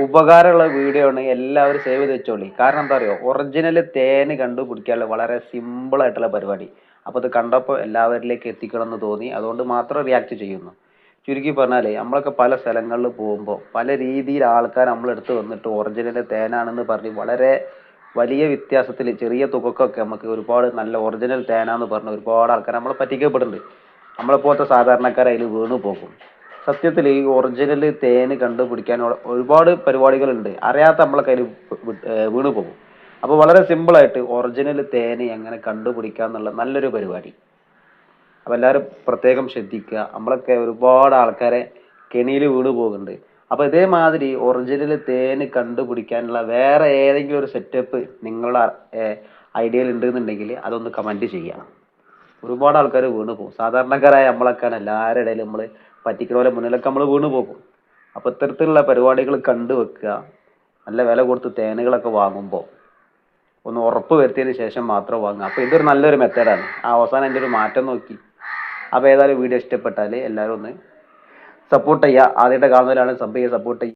ഉപകാരമുള്ള വീഡിയോ ആണ്, എല്ലാവരും സേവ് ചെയ്ത് വെച്ചോളി. കാരണം എന്താ അറിയോ, ഒറിജിനൽ തേന് കണ്ടുപിടിക്കാനുള്ള വളരെ സിമ്പിൾ ആയിട്ടുള്ള പരിപാടി. അപ്പോൾ ഇത് കണ്ടപ്പോൾ എല്ലാവരിലേക്ക് എത്തിക്കണം എന്ന് തോന്നി, അതുകൊണ്ട് മാത്രം റിയാക്ട് ചെയ്യുന്നു. ചുരുക്കി പറഞ്ഞാലേ, നമ്മളൊക്കെ പല സ്ഥലങ്ങളിൽ പോകുമ്പോൾ പല രീതിയിൽ ആൾക്കാർ നമ്മളെടുത്ത് വന്നിട്ട് ഒറിജിനൽ തേനാണെന്ന് പറഞ്ഞ് വളരെ വലിയ വ്യത്യാസത്തിൽ ചെറിയ തുകക്കൊക്കെ നമുക്ക് ഒരുപാട് നല്ല ഒറിജിനൽ തേനാന്ന് പറഞ്ഞ് ഒരുപാട് ആൾക്കാർ നമ്മളെ പറ്റിക്കപ്പെടുന്നുണ്ട്. നമ്മളെപ്പോലത്തെ സാധാരണക്കാർ അതിൽ വീണു പോകും. സത്യത്തിൽ ഈ ഒറിജിനൽ തേന് കണ്ടുപിടിക്കാൻ ഒരുപാട് പരിപാടികളുണ്ട്, അറിയാത്ത നമ്മളെ കയ്യിൽ വീണു പോകും. അപ്പോൾ വളരെ സിമ്പിളായിട്ട് ഒറിജിനൽ തേന് എങ്ങനെ കണ്ടുപിടിക്കുക നല്ലൊരു പരിപാടി. അപ്പോൾ എല്ലാവരും പ്രത്യേകം ശ്രദ്ധിക്കുക. നമ്മളൊക്കെ ഒരുപാട് ആൾക്കാരെ കെണിയിൽ വീണു പോകുന്നുണ്ട്. അപ്പോൾ ഇതേമാതിരി ഒറിജിനൽ തേന് കണ്ടുപിടിക്കാനുള്ള വേറെ ഏതെങ്കിലും ഒരു സെറ്റപ്പ് നിങ്ങളുടെ ഐഡിയയിൽ ഉണ്ടെന്നുണ്ടെങ്കിൽ അതൊന്ന് കമൻറ്റ് ചെയ്യാം. ഒരുപാട് ആൾക്കാർ വീണു പോകും. സാധാരണക്കാരായ നമ്മളൊക്കെയാണ് എല്ലാവരുടെ ഇടയിൽ നമ്മൾ പറ്റിക്കുന്ന പോലെ മുന്നിലൊക്കെ നമ്മൾ വീണു പോകും. അപ്പോൾ ഇത്തരത്തിലുള്ള പരിപാടികൾ കണ്ടുവെക്കുക. നല്ല വില കൊടുത്ത് തേനുകളൊക്കെ വാങ്ങുമ്പോൾ ഒന്ന് ഉറപ്പ് വരുത്തിയതിന് ശേഷം മാത്രം വാങ്ങുക. അപ്പോൾ ഇതൊരു നല്ലൊരു മെത്തേഡാണ്. അവസാനം എൻ്റെ ഒരു മാറ്റം നോക്കി. അപ്പോൾ ഏതായാലും വീഡിയോ ഇഷ്ടപ്പെട്ടാൽ എല്ലാവരും ഒന്ന് സപ്പോർട്ട് ചെയ്യുക. ആദ്യമായിട്ട് കാണുന്നവരാണ് സബ് ചെയ്യുക, സപ്പോർട്ട് ചെയ്യുക.